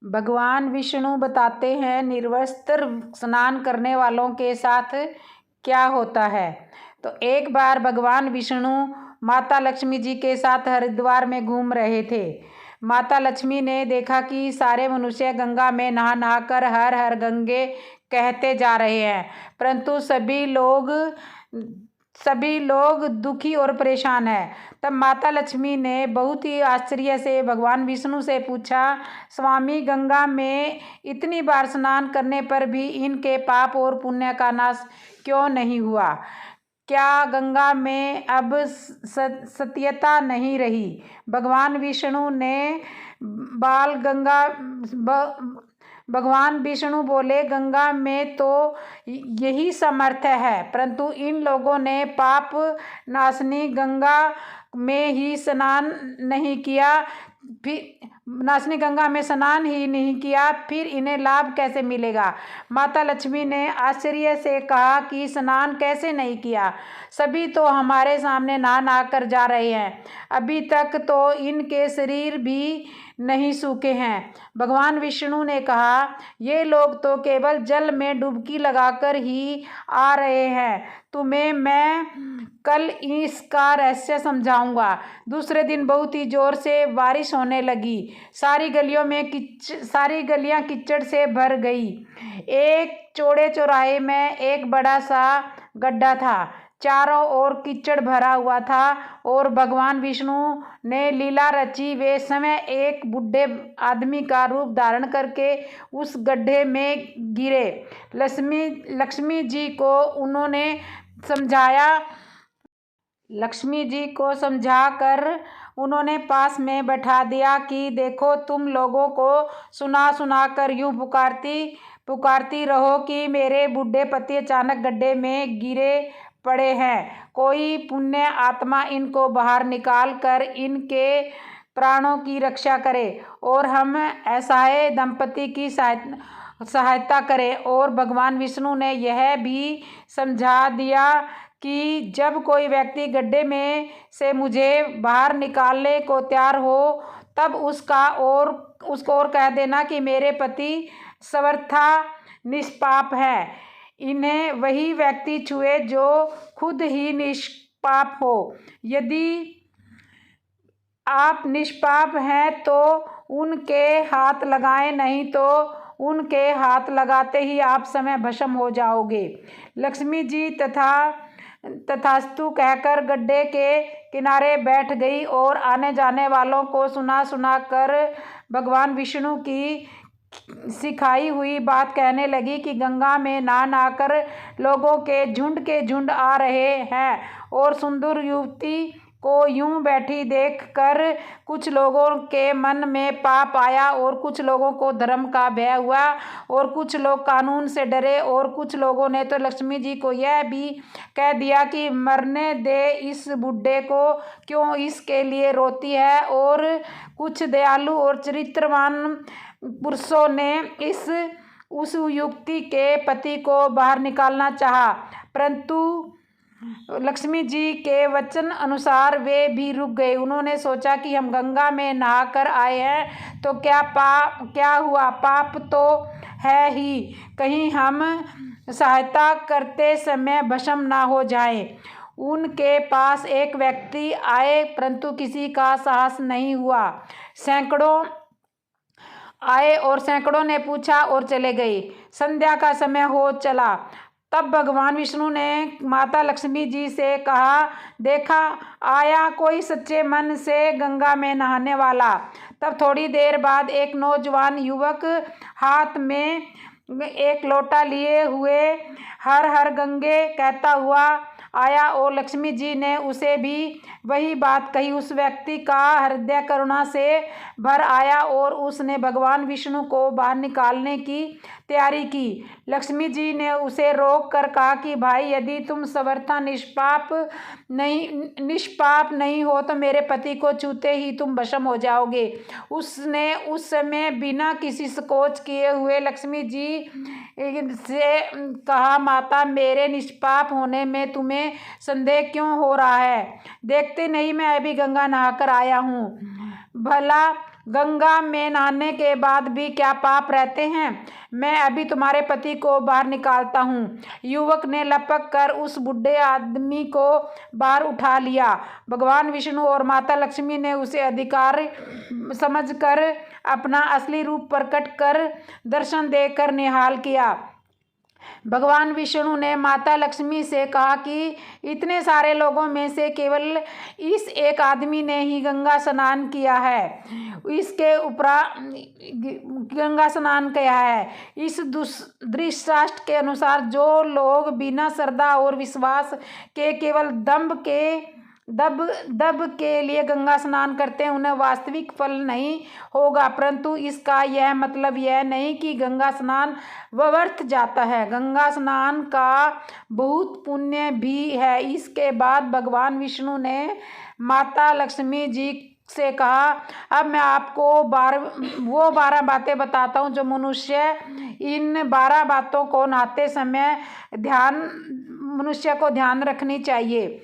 भगवान विष्णु बताते हैं निर्वस्त्र स्नान करने वालों के साथ क्या होता है। तो एक बार भगवान विष्णु माता लक्ष्मी जी के साथ हरिद्वार में घूम रहे थे। माता लक्ष्मी ने देखा कि सारे मनुष्य गंगा में नहा नहा कर हर हर गंगे कहते जा रहे हैं, परंतु सभी लोग दुखी और परेशान हैं। तब माता लक्ष्मी ने बहुत ही आश्चर्य से भगवान विष्णु से पूछा, स्वामी, गंगा में इतनी बार स्नान करने पर भी इनके पाप और पुण्य का नाश क्यों नहीं हुआ? क्या गंगा में अब सत्यता नहीं रही? भगवान विष्णु ने बाल गंगा भगवान विष्णु बोले, गंगा में तो यही सामर्थ्य है, परंतु इन लोगों ने पाप नाशनी गंगा में ही स्नान नहीं किया, फिर इन्हें लाभ कैसे मिलेगा? माता लक्ष्मी ने आश्चर्य से कहा कि स्नान कैसे नहीं किया? सभी तो हमारे सामने नहा नहा कर जा रहे हैं, अभी तक तो इनके शरीर भी नहीं सूखे हैं। भगवान विष्णु ने कहा, ये लोग तो केवल जल में डुबकी लगाकर ही आ रहे हैं, तुम्हें मैं कल इसका रहस्य समझाऊंगा। दूसरे दिन बहुत ही जोर से बारिश होने लगी। सारी गलियां कीचड़ से भर गई। एक चौड़े चौराहे में एक बड़ा सा गड्ढा था, चारों ओर कीचड़ भरा हुआ था और भगवान विष्णु ने लीला रची। वे समय एक बूढ़े आदमी का रूप धारण करके उस गड्ढे में गिरे। लक्ष्मी जी को समझाकर उन्होंने पास में बैठा दिया कि देखो, तुम लोगों को सुना कर यूं पुकारती रहो कि मेरे बूढ़े पति अचानक गड्ढे में गिरे पड़े हैं। कोई पुण्य आत्मा इनको बाहर निकाल कर इनके प्राणों की रक्षा करे और हम असहाय दंपति की सहायता करें। और भगवान विष्णु ने यह भी समझा दिया कि जब कोई व्यक्ति गड्ढे में से मुझे बाहर निकालने को तैयार हो, तब उसको और कह देना कि मेरे पति सर्वथा निष्पाप है। इन्हें वही व्यक्ति छुए जो खुद ही निष्पाप हो। यदि आप निष्पाप हैं तो उनके हाथ लगाएं, नहीं तो उनके हाथ लगाते ही आप समय भस्म हो जाओगे। लक्ष्मी जी तथास्तु कहकर गड्ढे के किनारे बैठ गई और आने जाने वालों को सुना कर भगवान विष्णु की सिखाई हुई बात कहने लगी कि गंगा में नहा कर लोगों के झुंड आ रहे हैं और सुंदर युवती को यूं बैठी देखकर कुछ लोगों के मन में पाप आया और कुछ लोगों को धर्म का भय हुआ और कुछ लोग कानून से डरे और कुछ लोगों ने तो लक्ष्मी जी को यह भी कह दिया कि मरने दे इस बूढ़े को, क्यों इसके लिए रोती है। और कुछ दयालु और चरित्रवान पुरुषों ने उस युवती के पति को बाहर निकालना चाहा, परंतु लक्ष्मी जी के वचन अनुसार वे भी रुक गए। उन्होंने सोचा कि हम गंगा में नहा कर आए हैं तो क्या हुआ, पाप तो है ही, कहीं हम सहायता करते समय भस्म ना हो जाएं। उनके पास एक व्यक्ति आए, परंतु किसी का साहस नहीं हुआ। सैकड़ों आए और सैकड़ों ने पूछा और चले गए। संध्या का समय हो चला। तब भगवान विष्णु ने माता लक्ष्मी जी से कहा, देखा, आया कोई सच्चे मन से गंगा में नहाने वाला। तब थोड़ी देर बाद एक नौजवान युवक हाथ में एक लोटा लिए हुए हर हर गंगे कहता हुआ आया और लक्ष्मी जी ने उसे भी वही बात कही। उस व्यक्ति का हृदय करुणा से भर आया और उसने भगवान विष्णु को बाहर निकालने की तैयारी की। लक्ष्मी जी ने उसे रोक कर कहा कि भाई, यदि तुम सर्वथा निष्पाप नहीं हो तो मेरे पति को छूते ही तुम भस्म हो जाओगे। उसने उस समय बिना किसी संकोच किए हुए लक्ष्मी जी से कहा, माता, मेरे निष्पाप होने में तुम्हें संदेह क्यों हो रहा है? देखते नहीं मैं अभी गंगा नहाकर आया हूँ। भला गंगा में नहाने के बाद भी क्या पाप रहते हैं? मैं अभी तुम्हारे पति को बाहर निकालता हूँ। युवक ने लपक कर उस बूढ़े आदमी को बाहर उठा लिया। भगवान विष्णु और माता लक्ष्मी ने उसे अधिकारी समझकर अपना असली रूप प्रकट कर दर्शन देकर निहाल किया। भगवान विष्णु ने माता लक्ष्मी से कहा कि इतने सारे लोगों में से केवल इस एक आदमी ने ही गंगा स्नान किया है। इसके उपरांत गंगा स्नान किया है। इस धृतराष्ट्र के अनुसार जो लोग बिना श्रद्धा और विश्वास के केवल दब के लिए गंगा स्नान करते हैं उन्हें वास्तविक फल नहीं होगा, परंतु इसका यह मतलब यह नहीं कि गंगा स्नान व्यर्थ जाता है। गंगा स्नान का बहुत पुण्य भी है। इसके बाद भगवान विष्णु ने माता लक्ष्मी जी से कहा, अब मैं आपको वो 12 बातें बताता हूँ जो मनुष्य इन 12 बातों को नहाते समय मनुष्य को ध्यान रखनी चाहिए।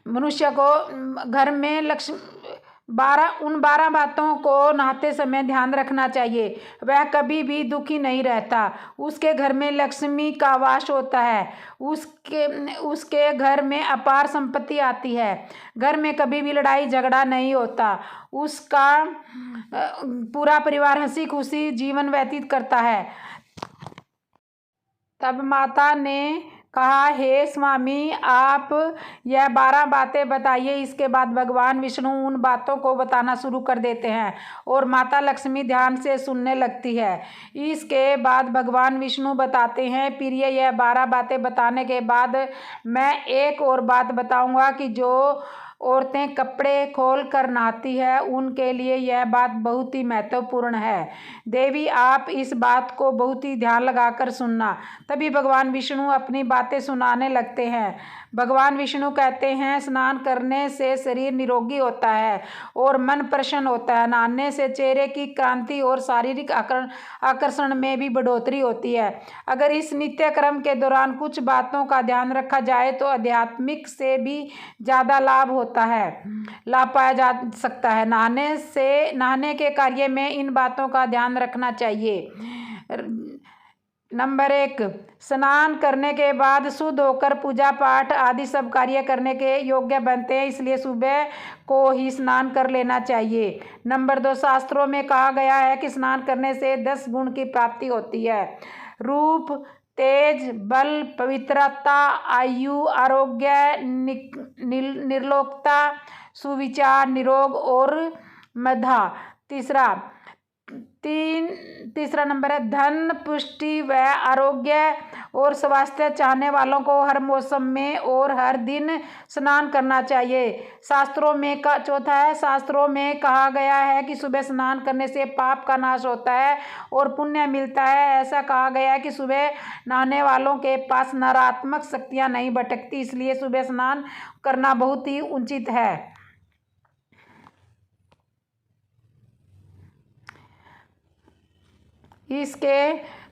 मनुष्य को घर में उन 12 बातों को नहाते समय ध्यान रखना चाहिए। वह कभी भी दुखी नहीं रहता। उसके घर में लक्ष्मी का वास होता है। उसके घर में अपार संपत्ति आती है। घर में कभी भी लड़ाई झगड़ा नहीं होता। उसका पूरा परिवार हंसी खुशी जीवन व्यतीत करता है। तब माता ने कहा, हे स्वामी, आप यह 12 बातें बताइए। इसके बाद भगवान विष्णु उन बातों को बताना शुरू कर देते हैं और माता लक्ष्मी ध्यान से सुनने लगती है। इसके बाद भगवान विष्णु बताते हैं, प्रिय, यह 12 बातें बताने के बाद मैं एक और बात बताऊंगा कि जो औरतें कपड़े खोल कर नहाती है उनके लिए यह बात बहुत ही महत्वपूर्ण है। देवी, आप इस बात को बहुत ही ध्यान लगाकर सुनना। तभी भगवान विष्णु अपनी बातें सुनाने लगते हैं। भगवान विष्णु कहते हैं, स्नान करने से शरीर निरोगी होता है और मन प्रसन्न होता है। नहाने से चेहरे की कांति और शारीरिक आकर्षण में भी बढ़ोतरी होती है। अगर इस नित्य क्रम के दौरान कुछ बातों का ध्यान रखा जाए तो आध्यात्मिक से भी ज़्यादा लाभ पाया जा सकता है। नहाने के कार्य में इन बातों का ध्यान रखना चाहिए। नंबर 1, स्नान करने के बाद शुद्ध होकर पूजा पाठ आदि सब कार्य करने के योग्य बनते हैं, इसलिए सुबह को ही स्नान कर लेना चाहिए। नंबर 2, शास्त्रों में कहा गया है कि स्नान करने से 10 गुण की प्राप्ति होती है। रूप, तेज, बल, पवित्रता, आयु, आरोग्य, निर्लोकता, सुविचार, निरोग और मेधा। तीसरा नंबर है धन, पुष्टि व आरोग्य और स्वास्थ्य चाहने वालों को हर मौसम में और हर दिन स्नान करना चाहिए। चौथा है, शास्त्रों में कहा गया है कि सुबह स्नान करने से पाप का नाश होता है और पुण्य मिलता है। ऐसा कहा गया है कि सुबह नहाने वालों के पास नकारात्मक शक्तियाँ नहीं भटकती, इसलिए सुबह स्नान करना बहुत ही उचित है। इसके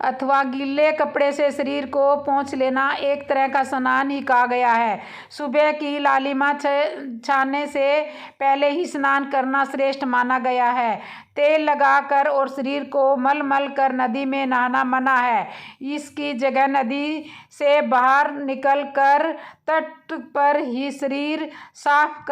अथवा गीले कपड़े से शरीर को पोंछ लेना एक तरह का स्नान ही कहा गया है। सुबह की लालिमा छाने से पहले ही स्नान करना श्रेष्ठ माना गया है। तेल लगाकर और शरीर को मल कर नदी में नहाना मना है। इसकी जगह नदी से बाहर निकलकर तट पर ही शरीर साफ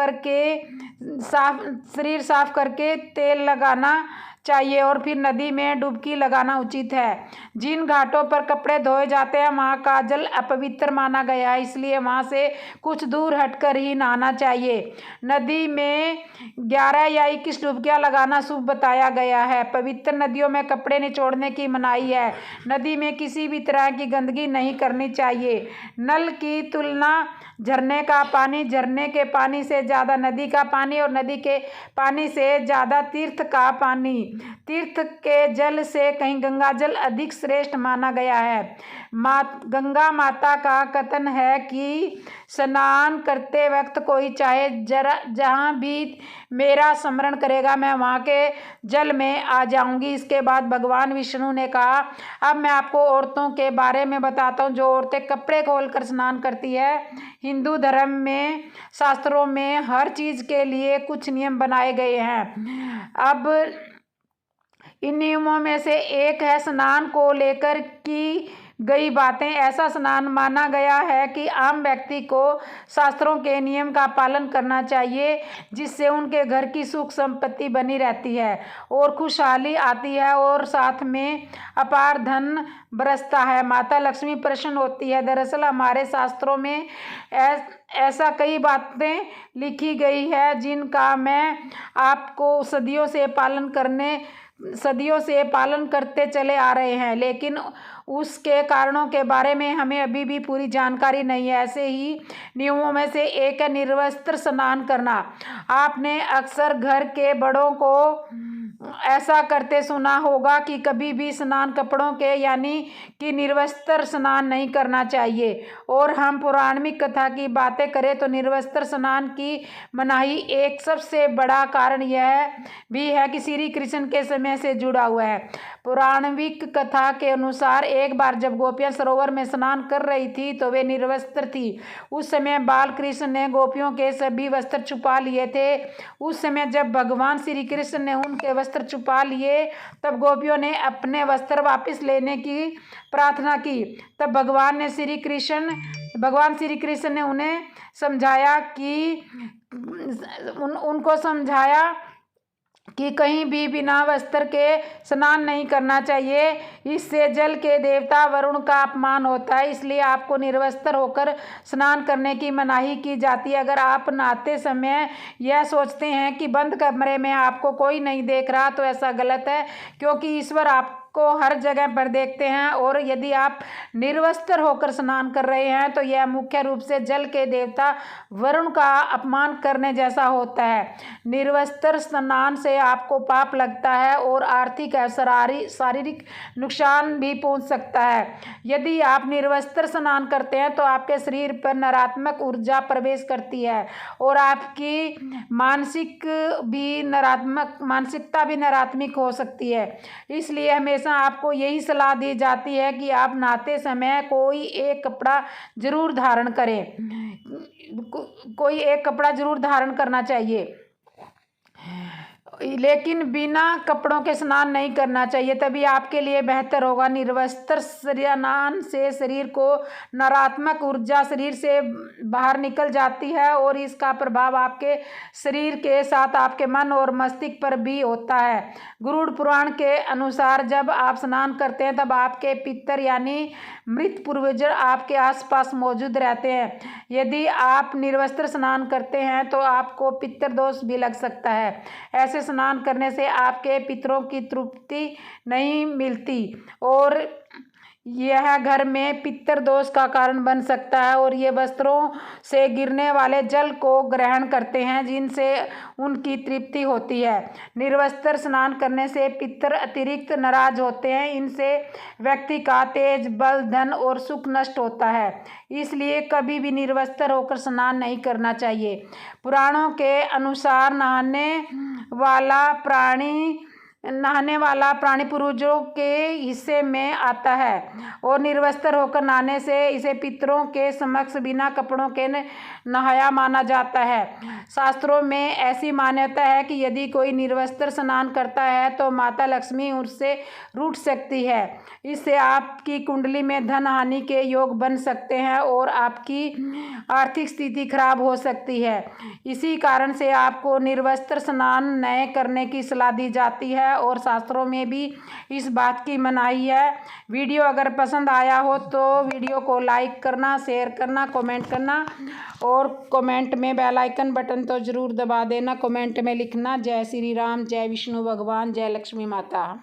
करके तेल लगाना चाहिए और फिर नदी में डुबकी लगाना उचित है। जिन घाटों पर कपड़े धोए जाते हैं वहाँ का जल अपवित्र माना गया है, इसलिए वहाँ से कुछ दूर हटकर ही नहाना चाहिए। नदी में 11 या 21 डुबकियाँ लगाना शुभ बताया गया है। पवित्र नदियों में कपड़े निचोड़ने की मनाही है। नदी में किसी भी तरह की गंदगी नहीं करनी चाहिए। नल की तुलना झरने का पानी, झरने के पानी से ज़्यादा नदी का पानी और नदी के पानी से ज़्यादा तीर्थ का पानी। तीर्थ के जल से कहीं गंगा जल अधिक श्रेष्ठ माना गया है। गंगा माता का कथन है कि स्नान करते वक्त कोई चाहे जहाँ भी मेरा स्मरण करेगा मैं वहाँ के जल में आ जाऊंगी। इसके बाद भगवान विष्णु ने कहा, अब मैं आपको औरतों के बारे में बताता हूँ जो औरतें कपड़े खोलकर स्नान करती है। हिंदू धर्म में शास्त्रों में हर चीज़ के लिए कुछ नियम बनाए गए हैं। अब इन नियमों में से एक है स्नान को लेकर की गई बातें। ऐसा स्नान माना गया है कि आम व्यक्ति को शास्त्रों के नियम का पालन करना चाहिए, जिससे उनके घर की सुख संपत्ति बनी रहती है और खुशहाली आती है और साथ में अपार धन बरसता है। माता लक्ष्मी प्रसन्न होती है। दरअसल हमारे शास्त्रों में ऐसा कई बातें लिखी गई है जिनका मैं आपको सदियों से पालन करते चले आ रहे हैं, लेकिन उसके कारणों के बारे में हमें अभी भी पूरी जानकारी नहीं है। ऐसे ही नियमों में से एक है निर्वस्त्र स्नान करना। आपने अक्सर घर के बड़ों को ऐसा करते सुना होगा कि कभी भी स्नान कपड़ों के यानी कि निर्वस्त्र स्नान नहीं करना चाहिए। और हम पौराणिक कथा की बातें करें तो निर्वस्त्र स्नान की मनाही एक सबसे बड़ा कारण यह भी है कि श्री कृष्ण के समय से जुड़ा हुआ है। पौराणिक कथा के अनुसार एक बार जब गोपियां सरोवर में स्नान कर रही थी तो वे निर्वस्त्र थी। उस समय बाल कृष्ण ने गोपियों के सभी वस्त्र छुपा लिए थे। उस समय जब भगवान श्री कृष्ण ने उनके वस्त्र छुपा लिए तब गोपियों ने अपने वस्त्र वापस लेने की प्रार्थना की। तब भगवान श्री कृष्ण ने उन्हें समझाया कि कहीं भी बिना वस्त्र के स्नान नहीं करना चाहिए। इससे जल के देवता वरुण का अपमान होता है, इसलिए आपको निर्वस्त्र होकर स्नान करने की मनाही की जाती है। अगर आप नहाते समय यह सोचते हैं कि बंद कमरे में आपको कोई नहीं देख रहा तो ऐसा गलत है, क्योंकि ईश्वर आपको हर जगह पर देखते हैं। और यदि आप निर्वस्त्र होकर स्नान कर रहे हैं तो यह मुख्य रूप से जल के देवता वरुण का अपमान करने जैसा होता है। निर्वस्त्र स्नान से आपको पाप लगता है और आर्थिक और शारीरिक नुकसान भी पहुंच सकता है। यदि आप निर्वस्त्र स्नान करते हैं तो आपके शरीर पर नकारात्मक ऊर्जा प्रवेश करती है और आपकी मानसिकता भी नकारात्मक हो सकती है। इसलिए हमेशा आपको यही सलाह दी जाती है कि आप नहाते समय कोई एक कपड़ा जरूर धारण करना चाहिए, लेकिन बिना कपड़ों के स्नान नहीं करना चाहिए, तभी आपके लिए बेहतर होगा। निर्वस्त्र स्नान से शरीर को नकारात्मक ऊर्जा शरीर से बाहर निकल जाती है और इसका प्रभाव आपके शरीर के साथ आपके मन और मस्तिष्क पर भी होता है। गरुड़ पुराण के अनुसार जब आप स्नान करते हैं तब आपके पितर यानी मृत पूर्वज आपके आसपास मौजूद रहते हैं। यदि आप निर्वस्त्र स्नान करते हैं तो आपको पितर दोष भी लग सकता है। ऐसे स्नान करने से आपके पितरों की तृप्ति नहीं मिलती और यह घर में पितर दोष का कारण बन सकता है और ये वस्त्रों से गिरने वाले जल को ग्रहण करते हैं जिनसे उनकी तृप्ति होती है। निर्वस्त्र स्नान करने से पितर अतिरिक्त नाराज होते हैं। इनसे व्यक्ति का तेज, बल, धन और सुख नष्ट होता है। इसलिए कभी भी निर्वस्त्र होकर स्नान नहीं करना चाहिए। पुराणों के अनुसार नहाने वाला प्राणी पूर्वजों के हिस्से में आता है और निर्वस्त्र होकर नहाने से इसे पितरों के समक्ष बिना कपड़ों के नहाया माना जाता है। शास्त्रों में ऐसी मान्यता है कि यदि कोई निर्वस्त्र स्नान करता है तो माता लक्ष्मी उससे रूठ सकती है। इससे आपकी कुंडली में धन हानि के योग बन सकते हैं और आपकी आर्थिक स्थिति खराब हो सकती है। इसी कारण से आपको निर्वस्त्र स्नान न करने की सलाह दी जाती है और शास्त्रों में भी इस बात की मनाही है। वीडियो अगर पसंद आया हो तो वीडियो को लाइक करना, शेयर करना, कमेंट करना और कमेंट में बेल आइकन बटन तो ज़रूर दबा देना। कमेंट में लिखना जय श्री राम, जय विष्णु भगवान, जय लक्ष्मी माता।